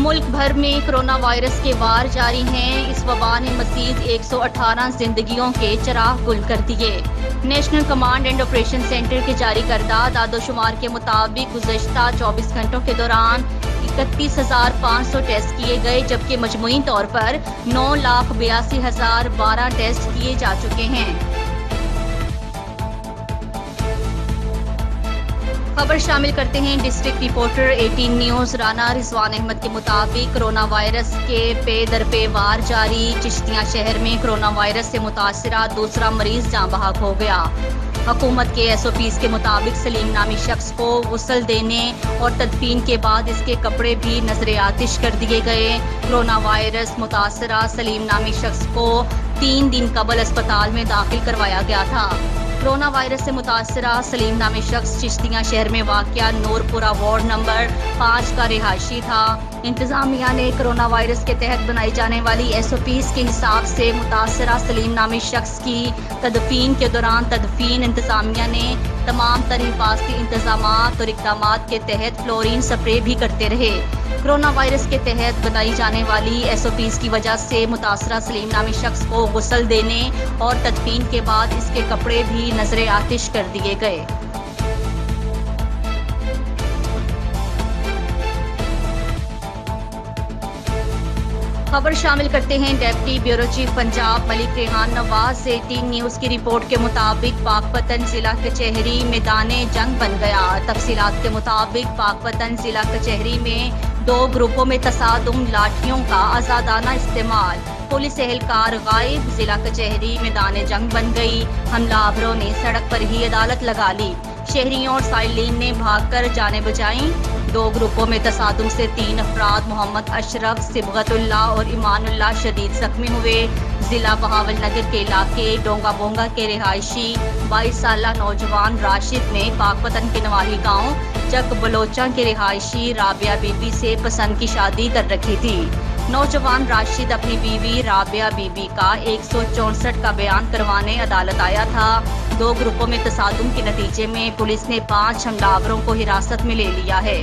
मुल्क भर में कोरोना वायरस के वार जारी हैं। इस वबा ने मजीद 118 जिंदगियों के चिराग गुल कर दिए। National command and operation centre के जारी करदा दादोशुमार के मुताबिक गुज़श्ता 24 घंटों के दौरान 31,500 टेस्ट किए गए, जबकि मजमूई तौर पर 9,82,012 टेस्ट किए जा चुके हैं। खबर शामिल करते हैं district reporter 18 news Rana Rizwan Ahmed के मुताबिक कोरोना वायरस के पे दर पे वार जारी। चिश्तियां शहर में कोरोना वायरस से मुतासरा दूसरा मरीज जाँ बहक हो गया। हुकूमत के SOPs के मुताबिक सलीम नामी शख्स को गुस्ल देने और तदफीन के बाद इसके कपड़े भी नजर आतिश कर दिए गए। कोरोना वायरस मुतासरा सलीम नामी शख्स को 3 दिन कबल अस्पताल में दाखिल करवाया गया था। कोरोना वायरस से मुतासरा सलीम नामी शख्स चिश्तियां शहर में वाक़या नूरपुरा वार्ड नंबर 5 का रिहायशी था। इंतजामिया ने कोरोना वायरस के तहत बनाई जाने वाली SOPs के हिसाब से मुतासरा सलीम नामी शख्स की तदफीन के दौरान तदफीन इंतजामिया ने तमाम तर हिफाजती इंतजामात और इक़दामात के तहत फ्लोरीन स्प्रे भी करते रहे। कोरोना वायरस के तहत बनाई जाने वाली SOPs की वजह से मुतासरा सलीम नामी शख्स को गुस्ल देने और तदफीन के बाद इसके कपड़े भी नजर आतिश कर दिए गए। खबर शामिल करते हैं deputy bureau chief Punjab Malik Rehan Nawaz 18 news की रिपोर्ट के मुताबिक पाकपतन जिला कचहरी मैदाने जंग बन गया। तफसीलात के मुताबिक पाकपतन जिला कचहरी में 2 ग्रुपों में तसादुम, लाठियों का आजादाना इस्तेमाल, पुलिस एहलकार गायब, जिला कचहरी मैदाने जंग बन गई। हमलावरों ने सड़क पर ही अदालत लगा ली। शहरियों और साइलिन ने भागकर जाने बचाई। 2 ग्रुपों में तसादुम से 3 अफराद मोहम्मद अशरफ, सिबगतुल्ला और ईमानुल्लाह शदीद जख्मी हुए। जिला बहावल नगर के इलाके डोंगा बोंगा के रिहायशी 22 साला नौजवान राशिद ने पाकपतन के नवाही गांव चक बलोचा के रिहायशी राबिया बीबी से पसंद की शादी कर रखी थी। नौजवान राशिद अपनी बीवी राबिया बीबी का 164 का बयान करवाने अदालत आया था। 2 ग्रुपों में तसादुम के नतीजे में पुलिस ने 5 हमलावरों को हिरासत में ले लिया है।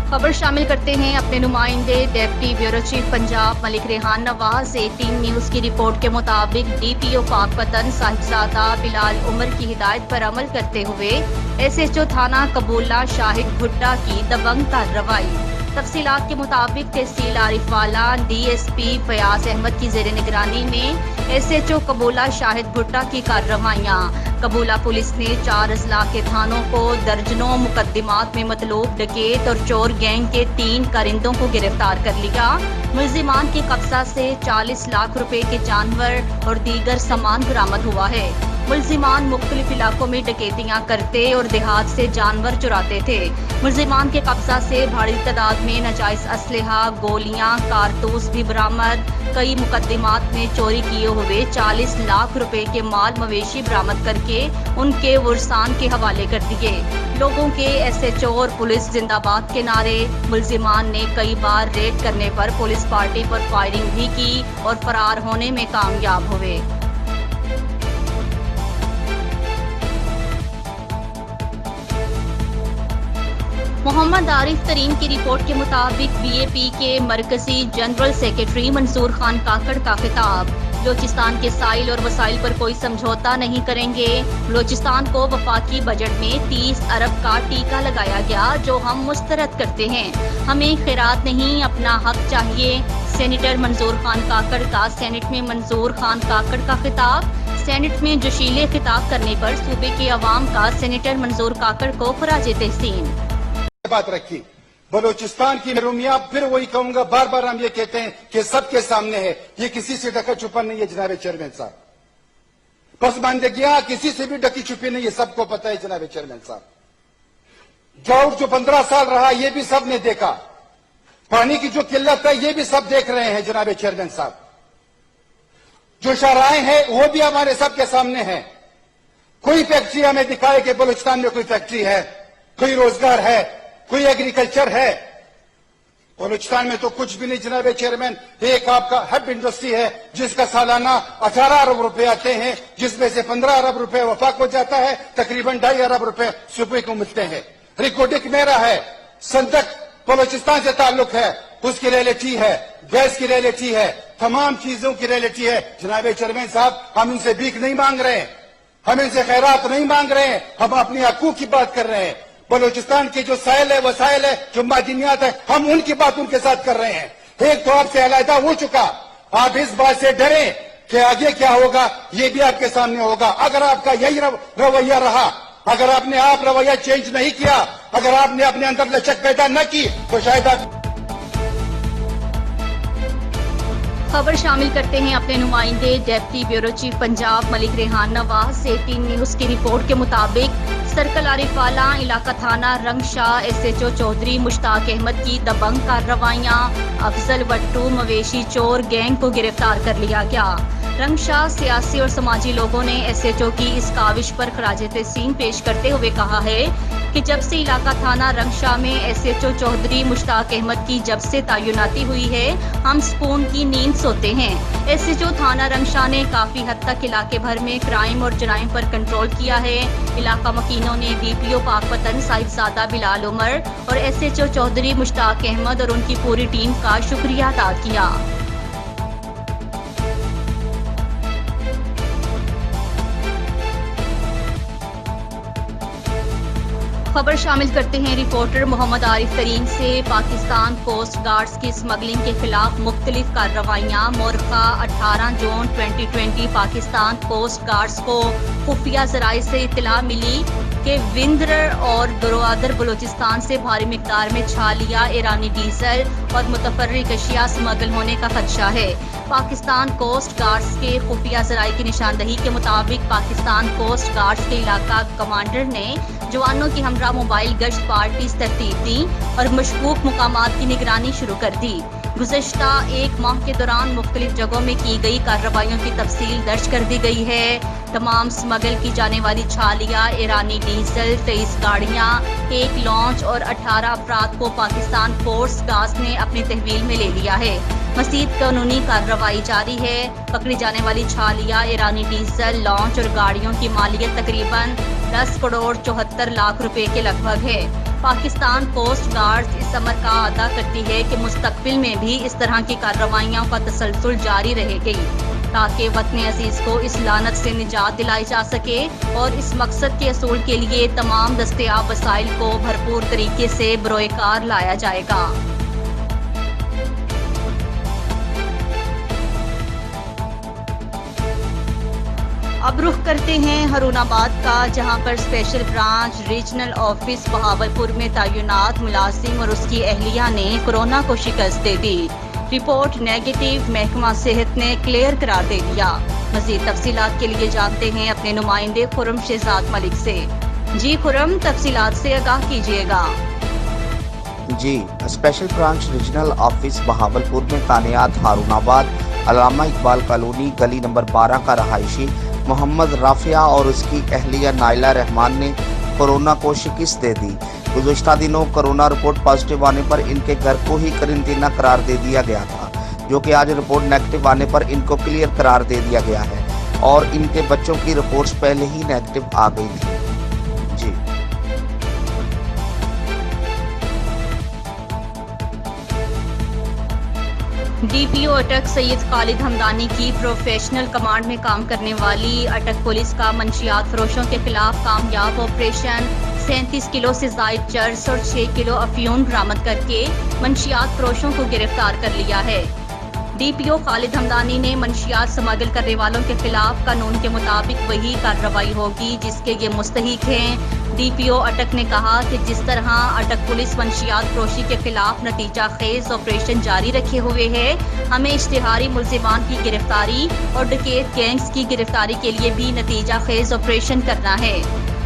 खबर शामिल करते हैं अपने नुमाइंदे deputy bureau chief Punjab Malik Rehan Nawaz 18 news की रिपोर्ट के मुताबिक DPO पाकपतन साहिबजादा बिलाल उमर की हिदायत पर अमल करते हुए SHO थाना कबूला शाहिद भुट्टा की दबंग कार्रवाई। तफसीलात के मुताबिक तहसील आरिफवाला DSP फयाज अहमद की जेर निगरानी में SHO कबूला शाहिद भुट्टा की कार्रवाइयाँ। कबूला पुलिस ने 4 अजला के थानों को दर्जनों मुकदमात में मतलूब डकैत और चोर गैंग के 3 कारिंदों को गिरफ्तार कर लिया। मुल्जिमान के कब्जा से 40 लाख रुपए के जानवर और दीगर सामान बरामद हुआ है। मुल्जिमान मुख्तलिफ इलाकों में डकैतियां करते और देहात से जानवर चुराते थे। मुल्जिमान के कब्जा से भारी तादाद में नाजायज असलहा, गोलियां, कारतूस भी बरामद। कई मुकदमात में चोरी किए हुए 40 लाख रुपए के माल मवेशी बरामद करके उनके वर्सान के हवाले कर दिए। लोगों के SHO और पुलिस जिंदाबाद के नारे। मुल्जिमान ने कई बार रेड करने पर पुलिस पार्टी पर फायरिंग भी की और फरार होने में कामयाब हुए। मोहम्मद आरिफ तरीन की रिपोर्ट के मुताबिक BAP के मरकजी जनरल सेक्रेटरी मंसूर खान काकड़ का खिताब। बलोचिस्तान के साइल और वसाइल पर कोई समझौता नहीं करेंगे। बलोचिस्तान को वफाकी बजट में 30 अरब का टीका लगाया गया, जो हम मुस्तरद करते हैं। हमें खैरात नहीं, अपना हक चाहिए। सेनेटर मंसूर खान काकड़ का सेनेट में मंसूर खान काकड़ का खिताब। सेनेट में जोशीले खिताब करने पर सूबे के अवाम का सेनेटर मंसूर काकड़ को खराजे तहसीन। बात रखी बलूचिस्तान की महरूमिया, फिर वही कहूंगा, बार बार हम ये कहते हैं कि सबके सामने है, ये किसी से ढका छुपा नहीं है जनाब चेयरमैन साहब। पसमानदगियां किसी से भी ढकी छुपी नहीं है, सबको पता है जनाब चेयरमैन साहब। ड्राउट जो 15 साल रहा ये भी सब ने देखा। पानी की जो किल्लत है ये भी सब देख रहे हैं जनाब चेयरमैन साहब। जो शराएं हैं वो भी हमारे सबके सामने है। कोई फैक्ट्री हमें दिखाए कि बलूचिस्तान में कोई फैक्ट्री है, कोई रोजगार है, कोई एग्रीकल्चर है। बलूचिस्तान में तो कुछ भी नहीं जनाब चेयरमैन। एक आपका हब इंडस्ट्री है जिसका सालाना 18 अरब रुपए आते हैं, जिसमें से 15 अरब रुपए वफाक को जाता है, तकरीबन 2.5 अरब रुपए सूबे को मिलते हैं। रिकॉर्डिक मेरा है, संदक बलूचिस्तान से ताल्लुक है, उसकी रियलिटी है, गैस की रियलिटी है, तमाम चीजों की रियलिटी है। जनाब चेयरमैन साहब, हम इनसे भीख नहीं मांग रहे हैं, हम इनसे खैरात नहीं मांग रहे हैं, हम अपनी हकूक की बात कर रहे हैं। बलूचिस्तान के जो साइल है, वसाइल है, जो मादनियात है, हम उनकी बात उनके साथ कर रहे हैं। एक तो आपसे अलहदा हो चुका, आप इस बात से डरे कि आगे क्या होगा, ये भी आपके सामने होगा। अगर आपका यही रवैया रहा, अगर आपने आप रवैया चेंज नहीं किया, अगर आपने अपने अंदर लचक पैदा न की, तो शायद आप खबर शामिल करते हैं अपने नुमाइंदे deputy bureau chief Punjab Malik Rehan Nawaz. 18 news की रिपोर्ट के मुताबिक सर्कल आरिफाला इलाका थाना रंगशाह SHO चौधरी मुश्ताक अहमद की दबंग कार्रवाइयां, अफजल वट्टू मवेशी चोर गैंग को गिरफ्तार कर लिया गया। रंगशाह सियासी और समाजी लोगों ने SHO की इस काविश पर खराजे तहसीन पेश करते हुए कहा है कि जब से इलाका थाना रंगशाह में SHO चौधरी मुश्ताक अहमद की जब से तैनाती हुई है, हम सुकून की नींद सोते हैं। SHO थाना रंगशाह ने काफी हद तक इलाके भर में क्राइम और जराइम पर कंट्रोल किया है। इलाका मकीनों ने DPO पाकपतन साहिबजादा बिलाल उमर और SHO चौधरी मुश्ताक अहमद और उनकी पूरी टीम का शुक्रिया अदा किया। खबर शामिल करते हैं रिपोर्टर मोहम्मद आरिफ तरीन से। पाकिस्तान कोस्ट गार्ड्स की स्मगलिंग के खिलाफ मुख्तलिफ कार्रवाइयां। मोरखा 18 जून 2020 पाकिस्तान कोस्ट गार्ड्स को खुफिया जराये से इत्तला मिली कि विंध्र और बरोआदर बलूचिस्तान से भारी मिकदार में छालिया, ईरानी डीजल और मुतफर्रिक अशिया स्मगल होने का खदशा है। पाकिस्तान कोस्ट गार्ड्स के खुफिया जराये की निशानदही के मुताबिक पाकिस्तान कोस्ट गार्ड्स के इलाका कमांडर ने जवानों की हमरा मोबाइल गश्त पार्टी तरतीब दी और मशकूक मुकामात की निगरानी शुरू कर दी। गुज़श्ता एक माह के दौरान मुख्तलिफ जगहों में की गई कार्रवाइयों की तफसील दर्ज कर दी गई है। तमाम स्मगल की जाने वाली छालिया, ईरानी डीजल, 23 गाड़ियाँ, 1 लॉन्च और 18 अफराद को पाकिस्तान कोस्ट गार्ड्स ने अपनी तहवील में ले लिया है। मज़ीद कानूनी कार्रवाई जारी है। पकड़ी जाने वाली छालिया, ईरानी डीजल, लॉन्च और गाड़ियों की मालियत तकरीबन 10 करोड़ 74 लाख रुपए के लगभग है। पाकिस्तान कोस्ट गार्ड्स इस अमर का अदा करती है कि मुस्तकबिल में भी इस तरह की कार्रवाइयों का तसलसल जारी रहेगी ताकि वतन अजीज को इस लानत से निजात दिलाई जा सके और इस मकसद के असूल के लिए तमाम दस्तयाब वसाइल को भरपूर तरीके से बरोएकार लाया जाएगा। अब रुख करते हैं हरुनाबाद का, जहां पर special branch regional office Bahawalpur में तैनात मुलाजिम और उसकी अहलिया ने कोरोना को शिकस्त दे दी। रिपोर्ट नेगेटिव महकमा सेहत ने क्लियर करार दे दिया। मजीद तफसीलात के लिए जानते हैं अपने नुमाइंदे खुरम शहजाद मलिक से। जी खुरम, तफसीलात से आगाह कीजिएगा। जी, special branch regional office Bahawalpur में तैनात हारूनाबाद अल्लामा इकबाल कॉलोनी गली नंबर 12 का रहायशी मोहम्मद राफिया और उसकी अहलिया नाइला रहमान ने कोरोना को शिकस्त दे दी। गुज़श्ता दिनों कोरोना रिपोर्ट पॉजिटिव आने पर इनके घर को ही क्वारंटीना करार दे दिया गया था, जो कि आज रिपोर्ट नेगेटिव आने पर इनको क्लियर करार दे दिया गया है और इनके बच्चों की रिपोर्ट्स पहले ही नेगेटिव आ गई थी। जी, DPO अटक सैयद खालिद हमदानी की प्रोफेशनल कमांड में काम करने वाली अटक पुलिस का मंशियात फरोशों के खिलाफ कामयाब ऑपरेशन 37 किलो से जायद चर्स और 6 किलो अफयून बरामद करके मंशियात फरोशों को गिरफ्तार कर लिया है। DPO खालिद हमदानी ने मंशियात स्मगल करने वालों के खिलाफ कानून के मुताबिक वही कार्रवाई होगी जिसके ये मुस्तहिक हैं। DPO अटक ने कहा कि जिस तरह अटक पुलिस मंशियात फरोशी के खिलाफ नतीजा खेज ऑपरेशन जारी रखे हुए है, हमें इश्तिहारी मुल्जिमान की गिरफ्तारी और डकैत गैंग्स की गिरफ्तारी के लिए भी नतीजा खेज ऑपरेशन करना है।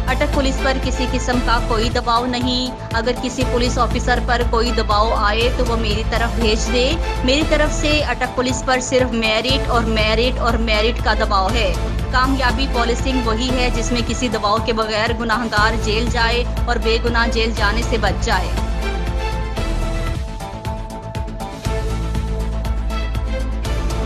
अटक पुलिस पर किसी किस्म का कोई दबाव नहीं। अगर किसी पुलिस ऑफिसर पर कोई दबाव आए तो वो मेरी तरफ भेज दे। मेरी तरफ से अटक पुलिस पर सिर्फ मेरिट और मेरिट और मेरिट का दबाव है। कामयाबी पॉलिसिंग वही है जिसमें किसी दबाव के बगैर गुनाहगार जेल जाए और बेगुनाह जेल जाने से बच जाए।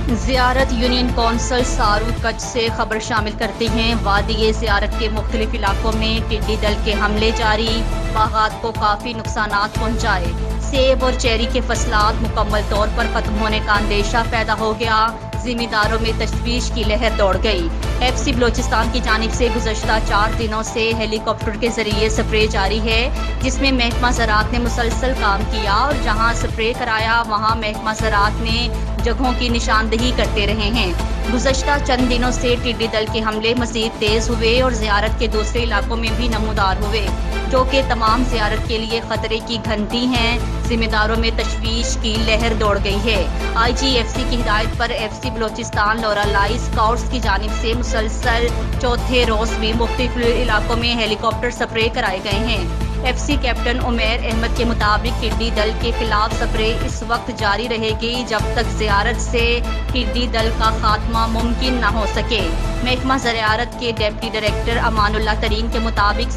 ज़ियारत यूनियन कौंसल सारू कच्छ से खबर शामिल करते हैं। वादी ज़ियारत के मुख्तलिफ इलाकों में टिड्डी दल के हमले जारी, बागात को काफ़ी नुकसानात पहुँचाए। सेब और चेरी के फसलात मुकम्मल तौर पर ख़त्म होने का अंदेशा पैदा हो गया। ज़िम्मेदारों में तशवीश की लहर दौड़ गई। FC बलोचिस्तान की जानिब से गुज़श्ता 4 दिनों से हेलीकॉप्टर के जरिए स्प्रे जारी है, जिसमें महकमा ज़राअत ने मुसलसल काम किया और जहां स्प्रे कराया वहां महकमा ज़राअत ने जगहों की निशानदही करते रहे हैं। गुज़श्ता चंद दिनों से टिड्डी दल के हमले मज़ीद तेज़ हुए और ज़ियारत के दूसरे इलाकों में भी नमूदार हुए, जो कि तमाम ज़ियारत के लिए ख़तरे की घंटी हैं। ज़िम्मेदारों में तशवीश की लहर दौड़ गई है। IGFC की हिदायत पर FC बलोचिस्तान लौरालाई स्काउट्स की जानिब से मुसलसल चौथे रोज़ भी मुख्तलिफ इलाकों में हेलीकॉप्टर स्प्रे कराए गए हैं। FC कैप्टन उमैर अहमद के मुताबिक टिड्डी दल के खिलाफ स्प्रे इस वक्त जारी रहेगी जब तक ज़ियारत से टिड्डी दल का खात्मा मुमकिन न हो सके। महकमा ज़राअत के डिप्टी डायरेक्टर अमानुल्लाह तरीन के मुताबिक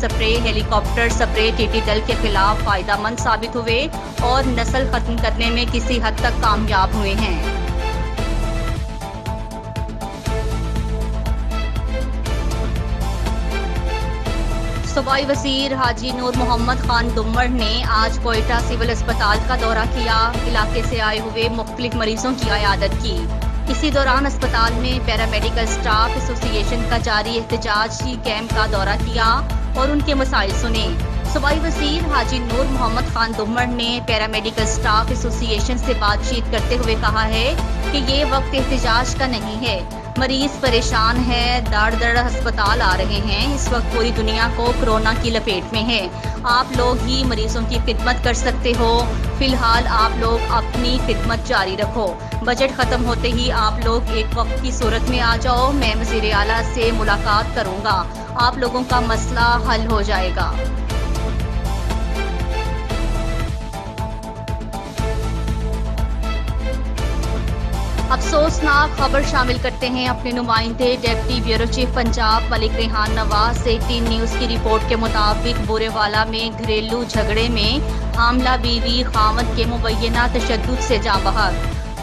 हेलीकॉप्टर स्प्रे टिड्डी दल के खिलाफ फ़ायदेमंद साबित हुए और नस्ल ख़त्म करने में किसी हद तक कामयाब हुए हैं। सूबाई वज़ीर हाजी नूर मोहम्मद खान दुम्मर ने आज कोयटा सिविल अस्पताल का दौरा किया। इलाके से आए हुए मुख्तलिफ मरीजों की इयादत की। इसी दौरान अस्पताल में पैरामेडिकल स्टाफ एसोसिएशन का जारी एहतजाजी कैंप का दौरा किया और उनके मसाइल सुने। सूबाई वज़ीर हाजी नूर मोहम्मद खान दुम्मर ने पैरामेडिकल स्टाफ एसोसिएशन से बातचीत करते हुए कहा है कि ये वक्त एहतजाज का नहीं है। मरीज परेशान है, दर दर अस्पताल आ रहे हैं। इस वक्त पूरी दुनिया को कोरोना की लपेट में है। आप लोग ही मरीजों की खिदमत कर सकते हो। फिलहाल आप लोग अपनी खिदमत जारी रखो। बजट खत्म होते ही आप लोग एक वक्त की सूरत में आ जाओ। मैं वज़ीर आला से मुलाकात करूंगा, आप लोगों का मसला हल हो जाएगा। अफसोसनाक खबर शामिल करते हैं अपने नुमाइंदे deputy bureau chief Punjab Malik Rehan Nawaz से। 18 न्यूज़ की रिपोर्ट के मुताबिक बुरेवाला में घरेलू झगड़े में हामला बीवी खामद के मुबैना तशद्दुद से जाँ बहक।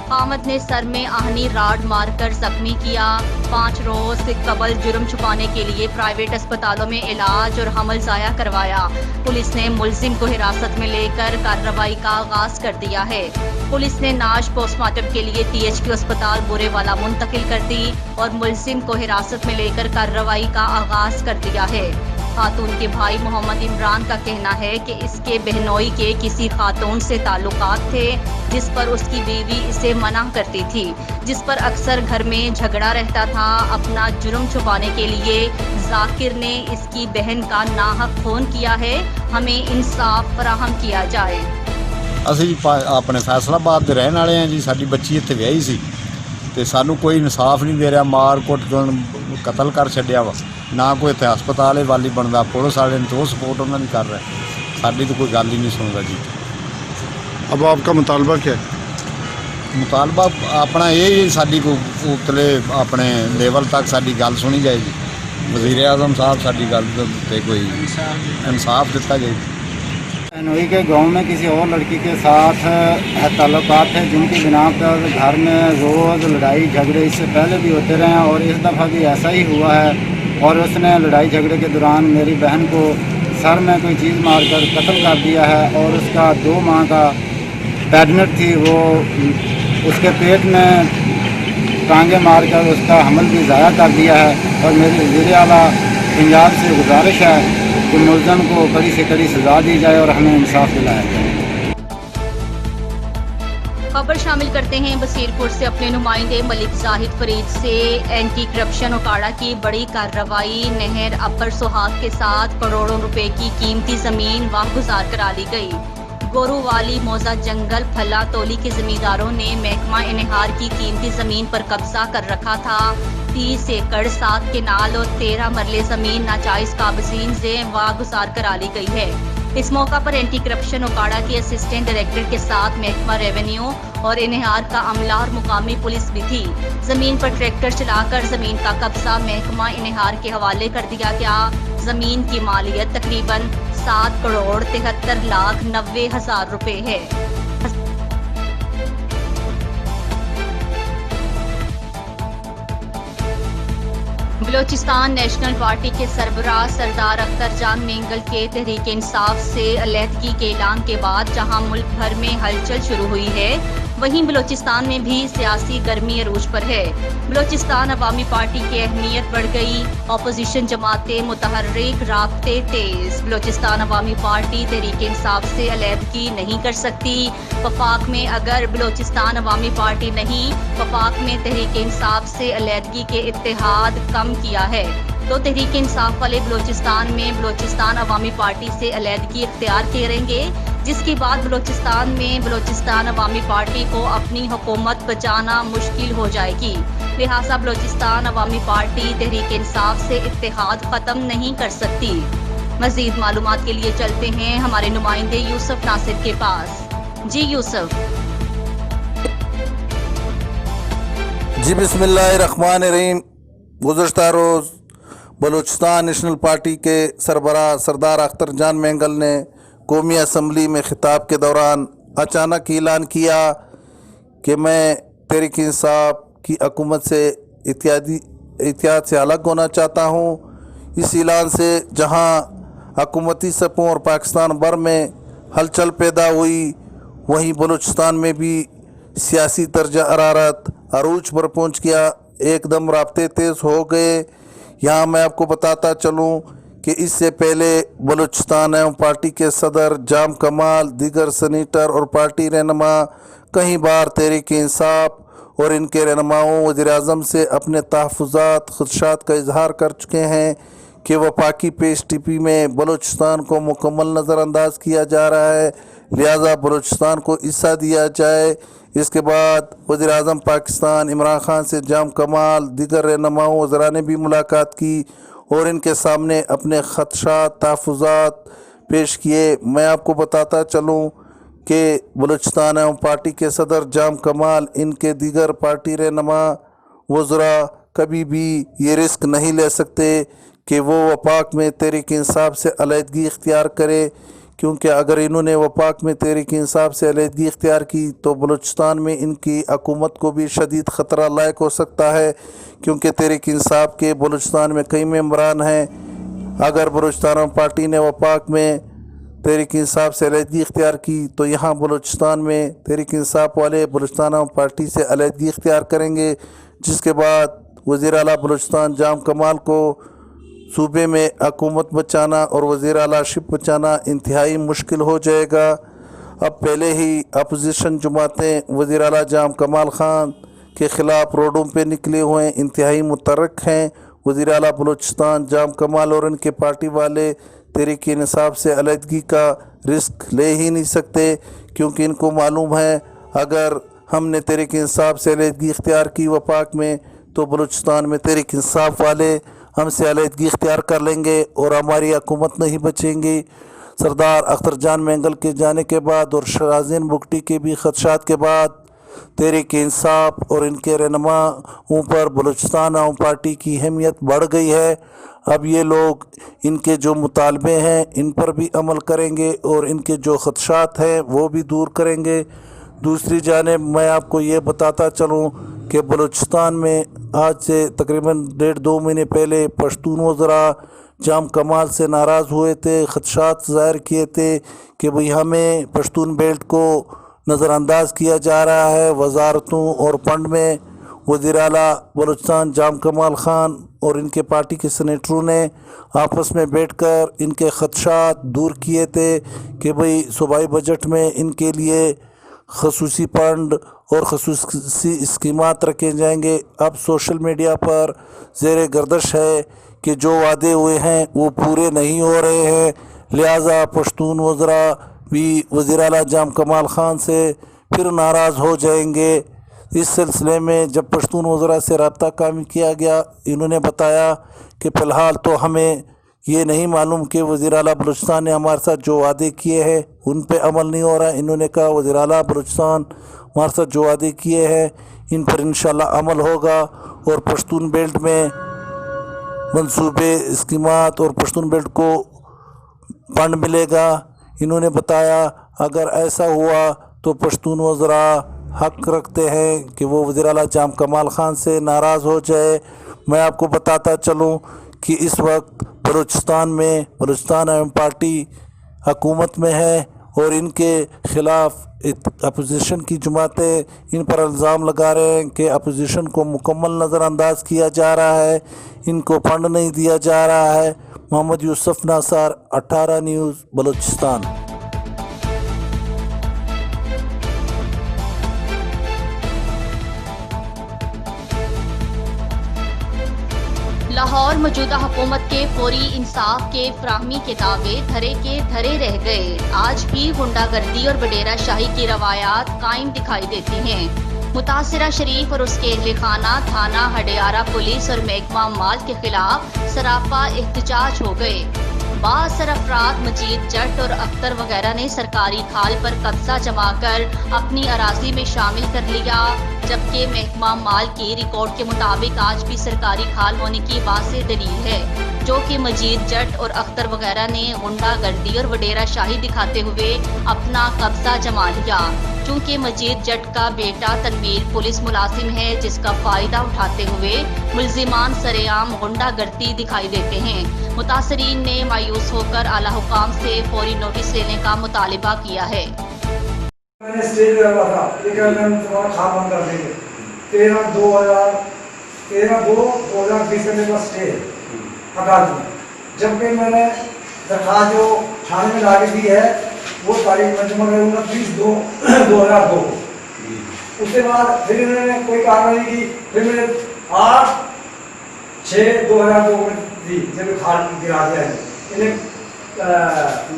खामद ने सर में आहनी राड मारकर जख्मी किया। 5 रोज कबल जुर्म छुपाने के लिए प्राइवेट अस्पतालों में इलाज और हमल ज़ाया करवाया। पुलिस ने मुलजिम को हिरासत में लेकर कार्रवाई का आगाज कर दिया है। पुलिस ने नाश पोस्टमार्टम के लिए THQ अस्पताल बुरेवाला मुंतकिल कर दी और मुलजिम को हिरासत में लेकर कार्रवाई का आगाज कर दिया है। खातून के भाई मोहम्मद इमरान का कहना है कि इसके बहनोई के किसी खातून से ताल्लुकात थे जिस पर उसकी बीवी इसे मना करती थी, जिस पर अक्सर घर में झगड़ा रहता था। अपना जुर्म छुपाने के लिए जाकिर ने इसकी बहन का नाहक खून किया है। हमें इंसाफ फराहम किया जाए। ਅਸੀਂ ਜੀ ਆਪਣੇ ਫੈਸਲਾਬਾਦ ਦੇ ਰਹਿਣ ਵਾਲੇ ਹਾਂ ਜੀ। ਸਾਡੀ ਬੱਚੀ ਇੱਥੇ ਵਿਆਹੀ ਸੀ ਤੇ ਸਾਨੂੰ ਕੋਈ ਇਨਸਾਫ ਨਹੀਂ ਦੇ ਰਿਹਾ। ਮਾਰ ਕੁੱਟ ਕਤਲ ਕਰ ਛੱਡਿਆ ਵਾ। ਨਾ ਕੋਈ ਇੱਥੇ ਹਸਪਤਾਲ ਹੈ ਵਾਲੀ ਬਣਦਾ। ਪੁਲਿਸ ਵਾਲੇ ਨੇ ਤੋਂ ਸਪੋਰਟ ਉਹਨਾਂ ਦੀ ਕਰ ਰਿਹਾ। ਸਾਡੀ ਤਾਂ ਕੋਈ ਗੱਲ ਹੀ ਨਹੀਂ ਸੁਣਦਾ ਜੀ। अब आपका मुतालबा क्या है? ਮੁਤਾਲਬਾ ਆਪਣਾ ਇਹ ਹੀ ਸਾਡੀ ਕੋ ਉਤਲੇ ਆਪਣੇ ਲੈਵਲ ਤੱਕ ਸਾਡੀ ਗੱਲ ਸੁਣੀ ਜਾਏਗੀ। ਵਜ਼ੀਰ ਆਜ਼ਮ ਸਾਹਿਬ ਸਾਡੀ ਗੱਲ ਤੇ ਕੋਈ ਇਨਸਾਫ ਦਿੱਤਾ ਜਾਏ। नोई के गांव में किसी और लड़की के साथ ताल्लुकात है जिनकी बिना पर घर में रोज़ लड़ाई झगड़े इससे पहले भी होते रहे हैं और इस दफ़ा भी ऐसा ही हुआ है। और उसने लड़ाई झगड़े के दौरान मेरी बहन को सर में कोई चीज़ मारकर कत्ल कर दिया है और उसका 2 माह का प्रेग्नेंट थी, वो उसके पेट में टांगे मारकर उसका हमल भी ज़ाया कर दिया है। और मेरी वज़ीर आला पंजाब से गुजारिश है कि मुलज़म को कड़ी से कड़ी सज़ा दी जाए और हमें इंसाफ दिलाया जाए। खबर शामिल करते हैं बसीरपुर से अपने नुमाइंदे मलिक जाहिद फरीद से। एंटी करप्शन उकाड़ा की बड़ी कार्रवाई। नहर अपर सुहाग के साथ करोड़ों रुपए की कीमती जमीन वागुजार करा ली गई। गोरू वाली मौजा जंगल फला तोली के जमींदारों ने महकमा इनहार की कीमती जमीन पर कब्जा कर रखा था। 30 एकड़ 7 केनाल और 13 मरले जमीन नाजायज काबिजीन से वागुजार करा ली गई है। इस मौका पर एंटी करप्शन उकाड़ा के असिस्टेंट डायरेक्टर के साथ महकमा रेवेन्यू और इनहार का अमला और मुकामी पुलिस भी थी। जमीन पर ट्रैक्टर चलाकर जमीन का कब्जा महकमा इनहार के हवाले कर दिया गया। जमीन की मालियत तकरीबन 7,73,90,000 रुपए है। बलोचिस्तान नेशनल पार्टी के सरबराह सरदार अख्तर जान मेंगल के तहरीक इंसाफ से अलहदगी के ऐलान के बाद जहां मुल्क भर में हलचल शुरू हुई है, वहीं बलोचिस्तान में भी सियासी गर्मी अरूज पर है। बलोचिस्तान अवामी पार्टी की अहमियत बढ़ गई, अपोजिशन जमातें मुतहर्रिक, राब्ते तेज। बलोचिस्तान अवामी पार्टी तहरीक इंसाफ से अलहदगी नहीं कर सकती। वफाक में अगर बलोचिस्तान अवामी पार्टी नहीं, वफाक में तहरीक इंसाफ से अलहदगी के इत्तेहाद कम किया है, तो तहरीक इंसाफ वाले बलोचिस्तान में बलोचिस्तान अवामी पार्टी से अलहदगी इख्तियार करेंगे, जिसके बाद बलोचिस्तान में बलोचिस्तान अवामी पार्टी को अपनी हुकूमत बचाना मुश्किल हो जाएगी। लिहाजा बलोचिस्तान अवामी पार्टी तहरीक इंसाफ से इत्तेहाद ख़त्म नहीं कर सकती। मज़ीद मालूमात के लिए चलते हैं हमारे नुमाइंदे यूसुफ नासिर के पास। जी यूसुफ। जी बिस्मिल्लाहिर्रहमानिर्रहीम। गुज़श्ता रोज़ बलूचिस्तान नेशनल पार्टी के सरबराह सरदार अख्तर जान मेंगल ने कौमी असम्बली में खिताब के दौरान अचानक ऐलान किया कि मैं तहरीक इंसाफ की हुकूमत से इत्तेहाद से अलग होना चाहता हूँ। इस ऐलान से जहाँ हुकूमती सतहों और पाकिस्तान भर में हलचल पैदा हुई, वहीं बलूचिस्तान में भी सियासी दर्जा हरारत अरूज पर पहुँच गया, एकदम राब्ते तेज़ हो गए। यहाँ मैं आपको बताता चलूँ कि इससे पहले बलूचिस्तान एवं पार्टी के सदर जाम कमाल, दीगर सीनेटर और पार्टी रहनुमा कई बार तहरीक इंसाफ और इनके रहनुमाओं वज़ीर-ए-आज़म से अपने तहफ़्फ़ुज़ात ख़दशात का इजहार कर चुके हैं कि वफाकी पेश टीपी में बलूचिस्तान को मुकम्मल नज़रअंदाज किया जा रहा है, लिहाजा बलूचिस्तान को हिस्सा दिया जाए। इसके बाद वज़ीर-ए-आज़म पाकिस्तान इमरान खान से जाम कमाल, दीगर रहनुमाओं वज़रा ने भी मुलाकात की और इनके सामने अपने ख़दशात तहफ़्फ़ुज़ात पेश किए। मैं आपको बताता चलूँ कि बलूचिस्तान एवं पार्टी के सदर जाम कमाल, इनके दीगर पार्टी रहनुमा वज़रा कभी भी ये रिस्क नहीं ले सकते कि वो वफाक में तहरीक इंसाफ से अलहदगी इख्तियार करे, क्योंकि अगर इन्होंने वफाक में तहरीक इंसाफ से अलहदगी इख्तियार की तो बलूचिस्तान में इनकी हुकूमत को भी शदीद ख़तरा लायक हो सकता है, क्योंकि तहरीक इंसाफ के बलूचिस्तान में कई मेंबरान हैं। अगर बलूचिस्तान पार्टी ने वफाक में तहरीक इंसाफ से अलहदगी इख्तियार की तो यहाँ बलूचिस्तान में तहरीक इंसाफ वाले बलूचिस्तान पार्टी से अलहदगी इख्तियार करेंगे, जिसके बाद वज़ीर आला बलूचिस्तान जाम कमाल को सूबे में हुकूमत बचाना और वज़ीर आला शिप बचाना इंतहाई मुश्किल हो जाएगा। अब पहले ही अपोजिशन जमातें वज़ीर आला जाम कमाल खान के ख़िलाफ़ रोडों पे निकले हुए इंतहाई मुतर्रक हैं। वज़ीर आला बलूचिस्तान जाम कमाल और उनके पार्टी वाले तहरीक इंसाफ से अलहदगी का रिस्क ले ही नहीं सकते, क्योंकि इनको मालूम है अगर हमने तहरीक इंसाफ से अलहदगी इख्तियार की वफाक में तो बलूचिस्तान में तहरीक इंसाफ वाले हमसे अलहदगी इख्तियार कर लेंगे और हमारी हुकूमत नहीं बचेंगी। सरदार अख्तर जान मेंगल के जाने के बाद और शराजीन बुगटी के भी खदशात के बाद तहरीक इंसाफ और इनके रहनुमाओं पर बलूचिस्तान आवाम पार्टी की अहमियत बढ़ गई है। अब ये लोग इनके जो मुतालबे हैं इन पर भी अमल करेंगे और इनके जो खदशात हैं वो भी दूर करेंगे। दूसरी जानिब मैं आपको ये बताता चलूँ कि बलूचिस्तान में आज से तकरीबन 1.5-2 महीने पहले पश्तून वज़रा जाम कमाल से नाराज़ हुए थे, खदशात ज़ाहिर किए थे कि भाई हमें पश्तून बेल्ट को नज़रअंदाज किया जा रहा है। वजारतों और फंड में वज़ीर आला बलूचिस्तान जाम कमाल खान और इनके पार्टी के सीनेटरों ने आपस में बैठकर इनके खदशात दूर किए थे कि भाई सूबाई बजट में इनके लिए खसूसी फंड और खसूसी स्कीमात रखे जाएंगे। अब सोशल मीडिया पर ज़ेर गर्दश है कि जो वादे हुए हैं वो पूरे नहीं हो रहे हैं, लिहाजा पश्तून वज़रा भी वज़ीर आला जाम कमाल खान से फिर नाराज़ हो जाएंगे। इस सिलसिले में जब पश्तून वज़रा से रब्ता कायम किया गया, इन्होंने बताया कि फ़िलहाल तो हमें ये नहीं मालूम कि वज़ीर आला बलूचिस्तान ने हमारे साथ जो वादे किए हैं उन पे अमल नहीं हो रहा है। इन्होंने कहा वज़ीर आला बलूचिस्तान हमारे साथ जो वादे किए हैं इन पर इंशाल्लाह अमल होगा और पश्तून बेल्ट में मंसूबे स्कीमात और पश्तून बेल्ट को फंड मिलेगा। इन्होंने बताया अगर ऐसा हुआ तो पश्तून वज़रा हक रखते हैं कि वो वज़ीर आला जाम कमाल खान से नाराज़ हो जाए। मैं आपको बताता चलूं कि इस वक्त बलूचिस्तान में बलूचिस्तान अवाम पार्टी हुकूमत में है और इनके ख़िलाफ़ अपोजिशन की जमातें इन पर इल्ज़ाम लगा रहे हैं कि अपोजिशन को मुकम्मल नज़रअंदाज किया जा रहा है, इनको फंड नहीं दिया जा रहा है। मोहम्मद यूसुफ नासार, 18 न्यूज़, बलूचिस्तान। लाहौर मौजूदा हुकूमत के फौरी इंसाफ के फराहमी के दावे धरे के धरे रह गए। आज भी गुंडागर्दी और वडेरा शाही की रवायात कायम दिखाई देती हैं। मुतासिरा शरीफ और उसके अहले खाना थाना हडियारा पुलिस और महकमा माल के खिलाफ सरापा एहतजाज हो गए। बाअसर अफराद मजीद जट और अख्तर वगैरह ने सरकारी खाल पर कब्जा जमा कर अपनी अराजी में शामिल कर लिया, जबकि महकमा माल की रिकॉर्ड के मुताबिक आज भी सरकारी खाल होने की वाज़ेह दलील है, जो कि मजीद जट और अख्तर वगैरह ने गुंडागर्दी और वडेरा शाही दिखाते हुए अपना कब्जा जमा लिया। चूँकि मजीद जट का बेटा तनवीर पुलिस मुलाजिम है, जिसका फ़ायदा उठाते हुए मुल्जिमान सरेआम गुंडागर्दी दिखाई देते हैं। मुतासरीन ने मायूस होकर आला हुकाम से फौरी नोटिस लेने का मुतालिबा किया है। मैंने स्टेज लगा था, ये कह रहे हैं तुम्हारा खाल बंद कर देंगे। 13/2/2020 का मेरे पास स्टे है अदालत में, जबकि मैंने दरखास्त जो थाने में लाके दी है वो तारीख में जमा करूँगा 30/2/2002। उसके बाद फिर इन्होंने कोई कार्रवाई की, फिर मैंने 8/6/2002 में दी, जब खाल गिरा दिया है इन्हें।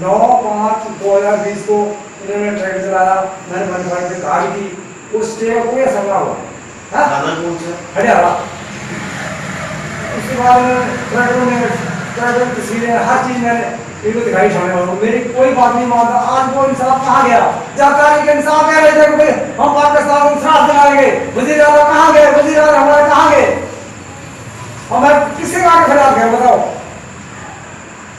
9/5/2020 को इन्होंने ट्रैक्टर चलाया, मैंने बंद पे गाड़ी की, उस स्टे का कोई असर ना हुआ। हरियाणा उसके बाद ट्रैक्टर तस्वीरें हर चीज मैंने इनको दिखाई थाने वालों को, मेरी कोई बात नहीं मानता। आज वो इंसाफ कहाँ गया? जब इंसाफ कह रहे थे कि हम पाकिस्तान को इंसाफ दिलाएंगे, वजीर आला कहाँ गए? वजीर आला हमारे कहाँ गए? और मैं किसके के खिलाफ गया बताओ?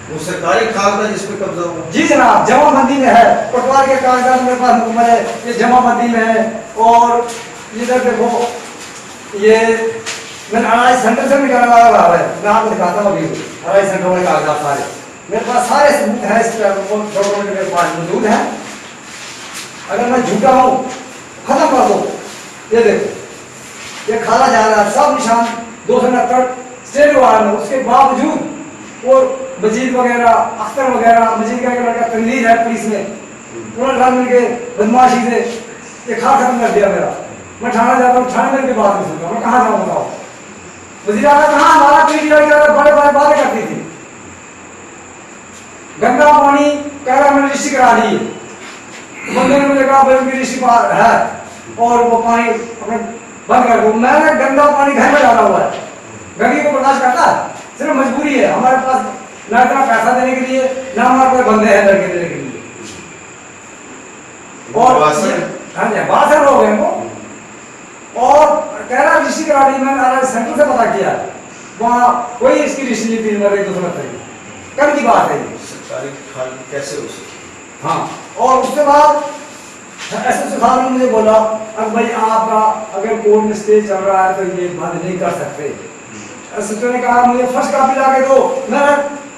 वो सरकारी खाल था जिस पे कब्जा हुआ? जी जनाब, जमाबंदी में है, पटवार के कागजात मेरे पास मुकम्मल है, ये जमाबंदी में है। और इधर देखो, ये मैंने 2.5 सेंटर से निकाला हुआ है, मैं आपको दिखाता हूँ अभी 2.5 सेंटर वाले कागजात सारे मेरे पास, सारे सबूत है इस डॉक्यूमेंट मेरे पास मौजूद है। अगर मैं झूठा हूँ खत्म कर दो। ये देखो, ये खाला जा रहा है, सब निशान 269 स्टेट वाला में, उसके बावजूद वो मजीद वगैरह अख्तर वगैरह, मजीद का लड़का तनवीर है पुलिस में, उन्होंने रल मिल के बदमाशी से ये खाल खत्म कर दिया मेरा। मैं थाना जाता हूँ, थाने में बात नहीं सुनता, मैं कहाँ जाऊँ बताओ? वजीर आला कहाँ? हमारा पीटीआई बड़े बड़े बातें करती थी, गंदा पानी कह रहा मैंने रजिस्ट्री करा दी, बंदे ने मुझे कहा मेरी रजिस्ट्री है और वो पानी अपने बंद कर दो। मैंने गंदा पानी घर में डाला हुआ है, गंदगी को बर्दाश्त करता है, सिर्फ मजबूरी है, हमारे पास ना इतना पैसा देने के लिए, ना हमारे पास बंदे हैं लड़के देने के लिए। और हाँ जी, 62 लोग हैं वो, और कह रहा रजिस्ट्री करा दी। मैंने आर सेंटर से पता किया, वहाँ कोई इसकी रजिस्ट्री नहीं थी, मेरे 2 कल की बात है। सरकारी खाल कैसे हो सकती? हाँ, और उसके बाद एसएसपी साहब ने मुझे बोला, अब भाई आपका अगर कोर्ट में स्टे चल रहा है तो ये बंद नहीं कर सकते। एसएसपी ने कहा मुझे फर्स्ट कॉपी ला के दो। मैंने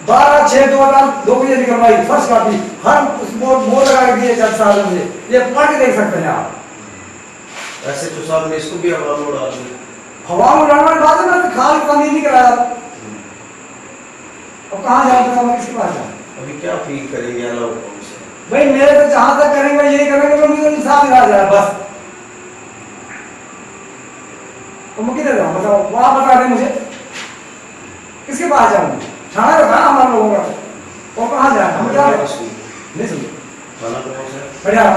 12/6/2002 को ये निकलवाई फर्स्ट कॉपी, हर उस बोर्ड लगा के दिए जज साहब ने मुझे, ये पढ़ के देख सकते हैं आप। ऐसे तो साहब ने इसको भी हवा में उड़ा दिया। हवा में उड़ाने वाली बात है, मैंने खाल तमीज नहीं कराया। अब कहाँ जाऊँ तो मैं किसके पास जाऊँ? अभी क्या फील करेंगे आला हुक्म से? भाई मेरे तो जहाँ तक करेंगे यही करेंगे, तो मुझे इंसाफ दिला जाए बस। तो मैं किधर जाऊँ बताओ? वहाँ बता दें मुझे, किसके पास जाऊँ? थाना तो था हमारे लोगों का, और कहाँ जाए? हम क्या नहीं सुनिए थाना कौन सा? हरियाणा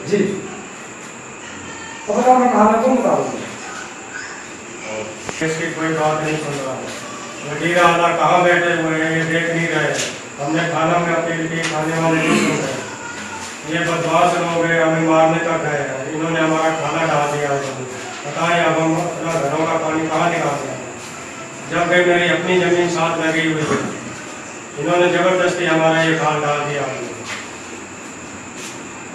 जी। तो बताओ मैं कहाँ तुम बताओ? इसकी कोई बात नहीं सुन रहा है। वजीर आला कहाँ बैठे हुए हैं ये देख नहीं रहे। हमने थाना में अपील की, थाने वाले नहीं सुन रहे। ये बदमाश लोग हैं, हमें मारने तक गए हैं। इन्होंने हमारा खाना डाल दिया। बताएं अब हम अपना घरों का पानी कहाँ निकालते हैं, जबकि मेरी अपनी ज़मीन साथ लगी हुई है। इन्होंने ज़बरदस्ती हमारा ये खाल डाल दिया।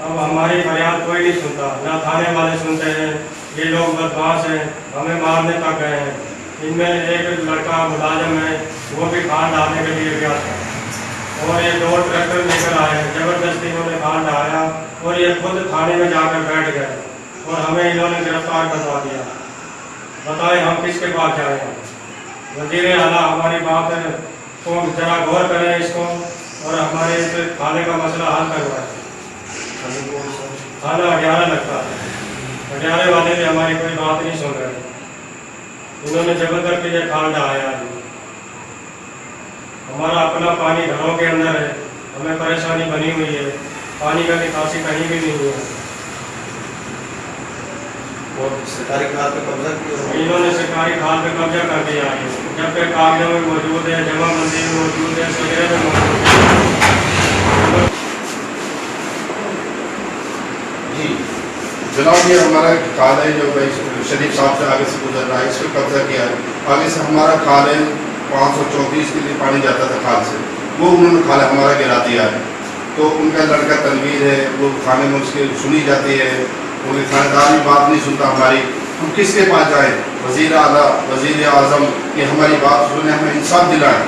अब हमारी फरियाद कोई नहीं सुनता, ना थाने वाले सुनते हैं। ये लोग बदमाश हैं, हमें मारने तक गए हैं। इनमें एक लड़का मुलाजिम है, वो भी खान डालने के लिए गया था और ये 2 ट्रैक्टर लेकर आए, जबरदस्ती इन्होंने खान डाला और ये खुद थाने में जाकर बैठ गए और हमें इन्होंने गिरफ्तार करवा दिया। बताएं हम किसके पास जाएं? वजीर आला हमारी बात को जरा गौर करें इसको और हमारे इस थाने का मसला हल करवाएं। थाना 11 लगता है, 11 वाले भी हमारी कोई बात नहीं सुन रहे, इन्होंने जबरदस्ती ये खान डाला। हमारा अपना पानी घरों के अंदर है, हमें परेशानी बनी हुई है, पानी का निकासी कहीं भी नहीं है। और सरकारी खाल पे कब्जा किया, इन्होंने सरकारी खाल पे कब्जा कर दिया है, जबकि कागजों में मौजूद है, जमाबंदी में मौजूद है, सगैर में मौजूद है। जी जनाब, ये हमारा खाल है जो भाई शरीफ साहब से आगे से गुजर रहा है, इस पर कब्जा किया है। आगे से हमारा खाल है 534 के लिए पानी जाता था खाल से, वो उन्होंने खाल हमारा गिरा दिया है। तो उनका लड़का तनवीर है, वो खाने में उसके सुनी जाती है, उनके खानेदार भी बात नहीं सुनता हमारी। हम किसके पास जाएं? वज़ीर आला, वज़ीर आज़म कि हमारी बात सुने, हमें इंसाफ दिलाएं।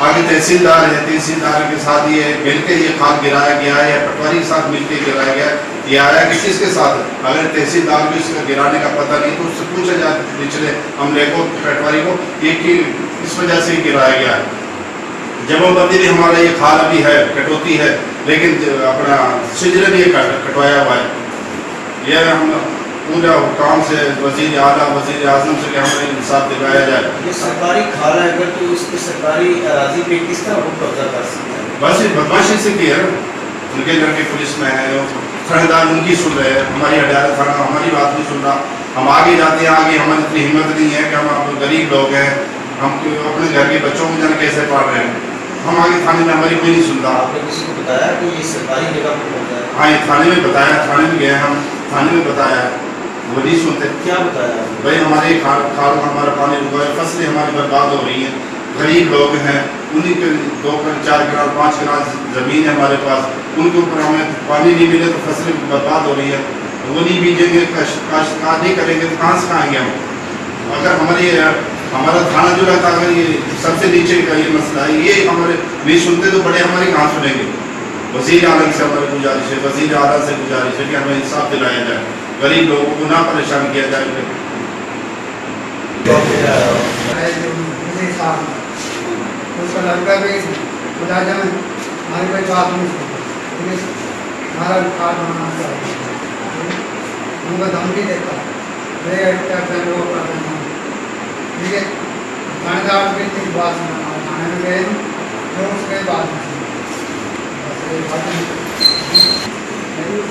आगे तहसीलदार है, तहसीलदार के साथ ये मिलकर ये खाल गिराया गया है या पटवारी के साथ मिलकर गिराया गया है, ये आया कि किसके साथ? अगर तहसीलदार को इसका गिराने का पता नहीं तो उससे पूछा जाए पिछले अमले को, पटवारी को, ये कि इस वजह से गिराया गया है। जमाबंदी भी हमारा ये खाल अभी है, कटौती है, लेकिन अपना सिजरे भी कटवाया हुआ है। यह हम पूरा काम से वज़ीर आला, वज़ीर आज़म से कि हमें इंसाफ दिलाया जाए। ये सरकारी खाल है, अगर तो इसकी सरकारी अराजी पे किस तरह वो कब्जा कर सकता है? बस ये बदमाशी से की है, उनके लड़के पुलिस में है, थानेदार उनकी सुन रहे हैं, हमारी अदालत थाना हमारी बात नहीं सुन रहा। हम आगे जाते हैं, आगे हमारी इतनी हिम्मत नहीं है कि हम गरीब लोग हैं, हम अपने घर के बच्चों को जाने कैसे पाल रहे हैं, हम आगे थाने में हमारी कोई नहीं सुनता। आपने किसी को बताया कि ये सरकारी जगह पर कब्जा है? हाँ, ये थाने में बताया, थाने में गए हम, थाने में बताया, वो नहीं सुनते। क्या बताया भाई हमारे खाल में हमारा पानी रुका है, फसलें हमारी बर्बाद हो रही हैं, गरीब लोग हैं, उन्हीं के 2 कनाल 4 कनाल 5 कनाल ज़मीन है हमारे पास, उनके ऊपर हमें पानी नहीं मिले तो फसलें बर्बाद हो रही है, वो नहीं बीजेंगे, काश्तकार नहीं करेंगे तो कहाँ से खाएंगे हम? अगर हमारा थाना जो रहता, अगर ये सबसे नीचे का ये मसला है, ये हमारे नहीं सुनते तो बड़े हमारी कहाँ सुनेंगे? वज़ीर आला से हमारी गुजारिश है, वज़ीर आला से गुजारिश है कि हमें इंसाफ दिलाया जाए, गरीब लोगों को ना परेशान किया जाए। उसका लड़का भी मुलाजिम है, हमारी कोई बात नहीं सुनती, हमारा खाल बनाना चाहिए, उनको धमकी देता है, ठीक है। थानेदार की इतनी बात सुना, थाने में गए तो उसके बात नहीं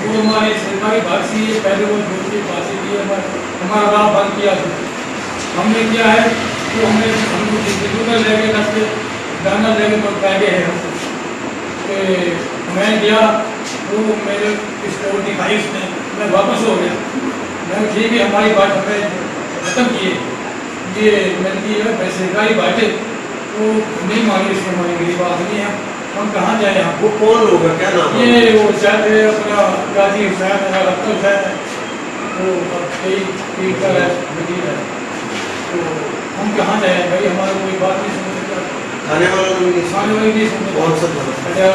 वो हमारे सरकारी भाषी है, पहले वो दूसरी भाषी की हमारा राह बंद किया था। हमने क्या है तो हमको डिस्ट्रीब्यूटर लेके रास्ते गाना लेके तो बैठे हैं। मैं गया वो मेरे स्टोर दिखाई उसने, मैं वापस हो गया। मैं ठीक है, हमारी बात हमें ख़त्म किए, ये मैंने की है सरकारी बातें वो नहीं मानी, इसमें हमारी गरीब आदमी है, हम कहाँ जाए? हम वो कौन लोग है, क्या नाम है? ये वो शायद है अपना गाजी हुसैन है, अख्तर हुसैन है, वो कई है वजीर है, तो हम कहाँ जाए भाई? हमारा कोई बात नहीं सुन सकता, थाने वालों ने थाने वाले नहीं सुनते। कौन सा थाना?